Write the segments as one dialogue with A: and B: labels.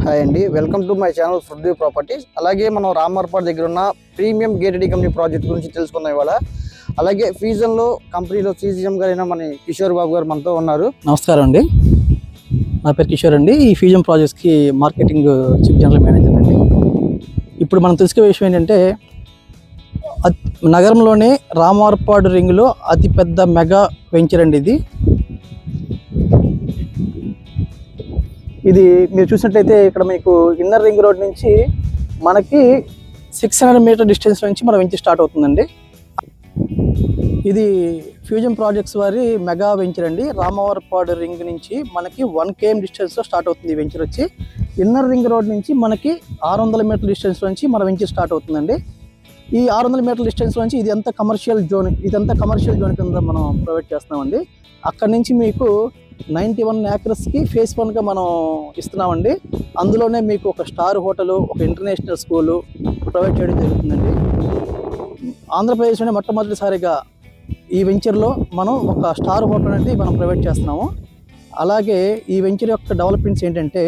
A: Hi అండి, welcome to my channel food properties. అలాగే మనం రామర్పాడు దగ్గర ఉన్న ప్రీమియం గేటెడ్ కంపెనీ ప్రాజెక్ట్ గురించి తెలుసుకుందాం ఇవాళ. అలాగే ఫ్యూజన్లో కంపెనీలో సీజీఎం గారైన మన కిషోర్ బాబు గారు మనతో ఉన్నారు.
B: నమస్కారం అండి, నా పేరు కిషోర్ అండి. ఈ ఫ్యూజన్ ప్రాజెక్ట్స్కి మార్కెటింగ్ చీఫ్ జనరల్ మేనేజర్ అండి. ఇప్పుడు మనం తెలుసుకునే విషయం ఏంటంటే, నగరంలోనే రామర్పాడు రింగ్లో అతిపెద్ద మెగా వెంచర్ అండి ఇది మీరు చూసినట్లయితే ఇక్కడ మీకు ఇన్నర్ రింగ్ రోడ్ నుంచి మనకి 600 మీటర్ డిస్టెన్స్ నుంచి మన వెంచర్ స్టార్ట్ అవుతుందండి. ఇది ఫ్యూజన్ ప్రాజెక్ట్స్ వారి మెగా వెంచర్ అండి. రామవర్పాడు రింగ్ నుంచి మనకి 1 km డిస్టెన్స్లో స్టార్ట్ అవుతుంది ఈ వెంచర్ వచ్చి. ఇన్నర్ రింగ్ రోడ్ నుంచి మనకి 600 మీటర్ డిస్టెన్స్ నుంచి మన వెంచర్ స్టార్ట్ అవుతుందండి. ఈ 600 మీటర్ డిస్టెన్స్ నుంచి ఇదంతా కమర్షియల్ జోన్ కింద మనం ప్రొవైడ్ చేస్తున్నామండి. అక్కడ నుంచి మీకు 91 acresకి ఫేజ్ 1గా మనం ఇస్తున్నామండి. అందులోనే మీకు ఒక స్టార్ హోటల్, ఒక ఇంటర్నేషనల్ స్కూలు ప్రొవైడ్ చేయడం జరుగుతుందండి. ఆంధ్రప్రదేశ్లోనే మొట్టమొదటిసారిగా ఈ వెంచర్లో మనం ఒక స్టార్ హోటల్ అనేది మనం ప్రొవైడ్ చేస్తున్నాము. అలాగే ఈ వెంచర్ యొక్క డెవలప్మెంట్స్ ఏంటంటే,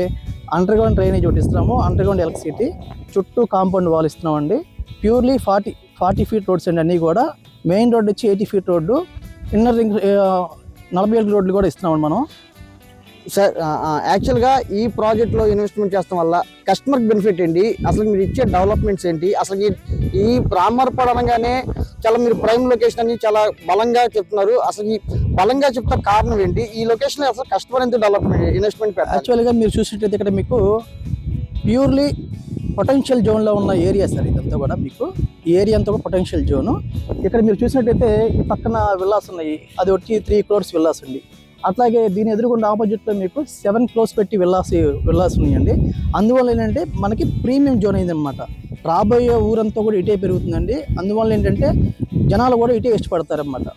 B: అండర్గ్రౌండ్ డ్రైనేజ్ ఒకటి ఇస్తున్నాము, అండర్గ్రౌండ్ ఎలక్ట్రిసిటీ, చుట్టూ కాంపౌండ్ వాల్ ఇస్తున్నామండి. ప్యూర్లీ 40 ఫీట్ రోడ్స్ అండి అన్నీ కూడా. మెయిన్ రోడ్ వచ్చి 80 ఫీట్ రోడ్డు, ఇన్నర్ రింగ్ 47 రోడ్లు కూడా ఇస్తున్నామండి మనం.
A: సార్, యాక్చువల్గా ఈ ప్రాజెక్ట్లో ఇన్వెస్ట్మెంట్ చేస్తాం వల్ల కస్టమర్ బెనిఫిట్ ఏంటి, అసలు మీరు ఇచ్చే డెవలప్మెంట్స్ ఏంటి, అసలు ఈ రామర్పాడు అనగానే చాలా మీరు ప్రైమ్ లొకేషన్ అని చాలా బలంగా చెప్తున్నారు. అసలు ఈ బలంగా చెప్తా కారణం ఏంటి, ఈ లొకేషన్లో అసలు కస్టమర్ ఎంత డెవలప్మెంట్ ఇన్వెస్ట్మెంట్ పెట్టాలి?
B: యాక్చువల్గా మీరు చూసినట్టయితే ఇక్కడ మీకు ప్యూర్లీ పొటెన్షియల్ జోన్లో ఉన్న ఏరియా సార్ ఇదంతా కూడా. మీకు ఈ ఏరియా అంతా కూడా పొటెన్షియల్ జోను. ఇక్కడ మీరు చూసినట్టయితే ఈ పక్కన విల్లాస్ ఉన్నాయి, అది వచ్చి 3 crores విల్లాస్ ఉంది. అట్లాగే దీని ఎదురుగుండా ఆపోజిట్లో మీకు 7 crores పెట్టి విల్లాస్ ఉన్నాయండి. అందువల్ల ఏంటంటే మనకి ప్రీమియం జోన్ అయిందనమాట. రాబోయే ఊరంతా కూడా ఇటే పెరుగుతుందండి. అందువల్ల ఏంటంటే జనాలు కూడా ఇటే ఇష్టపడతారనమాట.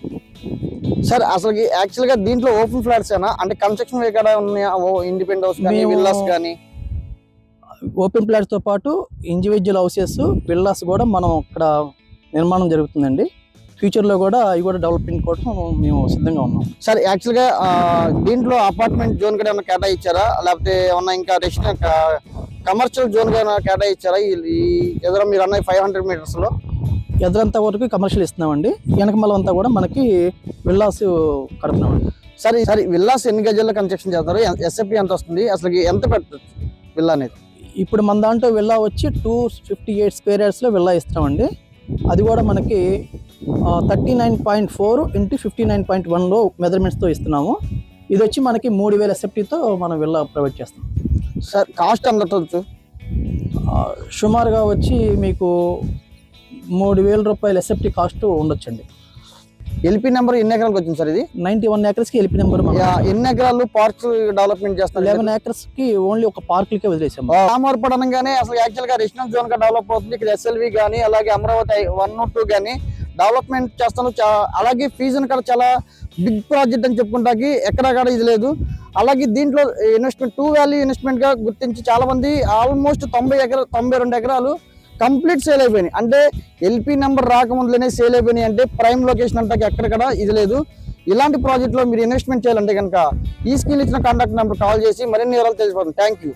A: సార్, అసలు యాక్చువల్గా దీంట్లో ఓపెన్ ఫ్లాట్స్ ఏనా, అంటే కన్స్ట్రక్షన్ ఎక్కడ ఉన్నాయా, ఇండిపెండెంట్ హౌస్ కానీ విల్లాస్ కానీ?
B: ఓపెన్ ప్లాట్స్తో పాటు ఇండివిజువల్ హౌసెస్, విల్లాస్ కూడా మనం ఇక్కడ నిర్మాణం జరుగుతుందండి. ఫ్యూచర్లో కూడా అవి కూడా డెవలప్మెంట్ కోసం మేము సిద్ధంగా ఉన్నాం.
A: సార్, యాక్చువల్గా దీంట్లో అపార్ట్మెంట్ జోన్ కూడా ఏమైనా కేటాయించారా, లేకపోతే ఏమన్నా ఇంకా కమర్షియల్ జోన్ గా కేటాయించారా? ఈ ఎదురు మీరు అన్న 500 మీటర్స్లో
B: ఎదురంతా వరకు కమర్షియల్ ఇస్తున్నామండి. వెనకమల అంతా కూడా మనకి విల్లాస్ కడుతున్నామండి.
A: సరే, విల్లాస్ ఎన్ని గజాల్లో కన్స్ట్రక్షన్ చేస్తారు, ఎస్ఎఫ్టీ ఎంత వస్తుంది, అసలు ఎంత పెట్టచ్చు విల్లా అనేది?
B: ఇప్పుడు మన దాంట్లో విల్లా వచ్చి 258 square yardsలో విల్లా ఇస్తున్నామండి. అది కూడా మనకి 39.4 x 59.1లో మెజర్మెంట్స్తో ఇస్తున్నాము. ఇది వచ్చి మనకి 3000 ఎస్ఎఫ్టీతో మనం విల్లా ప్రొవైడ్ చేస్తాం.
A: సార్, కాస్ట్ ఎంత వచ్చు?
B: సుమారుగా వచ్చి మీకు 3000 రూపాయలు ఎస్ఎఫ్టీ కాస్ట్ ఉండొచ్చండి.
A: ఎల్పీ నెంబర్ ఎన్ని ఎకరాలకు వచ్చింది సార్? ఇది
B: 91 acresకి ఎల్పీ నెంబర్.
A: ఎన్ని ఎకరాలు పార్క్స్ డెవలప్మెంట్ చేస్తారు?
B: 11 acresకి ఓన్లీ ఒక పార్కులకే వదిలేసాము.
A: రామర్పాడు అనగానే అసలు యాక్చువల్గా రెసిడెన్షియల్ జోన్ గా డెవలప్ అవుతుంది. ఇక్కడ ఎస్ఎల్వి కానీ అలాగే అమరావతి 1, 2 కానీ డెవలప్మెంట్ చేస్తాను. అలాగే ఫ్యూజన్ కూడా చాలా బిగ్ ప్రాజెక్ట్ అని చెప్పుకుంటాకి ఎక్కడా ఇది లేదు. అలాగే దీంట్లో ఇన్వెస్ట్మెంట్ 2 వాల్యూ ఇన్వెస్ట్మెంట్ గా గుర్తించి చాలా మంది ఆల్మోస్ట్ 92 ఎకరాలు కంప్లీట్ సేల్ అయిపోయినాయి. అంటే ఎల్పీ నెంబర్ రాకముందులోనే సేల్ అయిపోయినాయి. అంటే ప్రైమ్ లొకేషన్ అంటే ఎక్కడెక్కడ ఇది లేదు. ఇలాంటి ప్రాజెక్ట్లో మీరు ఇన్వెస్ట్మెంట్ చేయాలంటే కనుక ఈ స్క్రీన్ ఇచ్చిన కాంటాక్ట్ నెంబర్ కాల్ చేసి మరిన్ని వివరాలు తెలిసిపోతుంది. Thank you.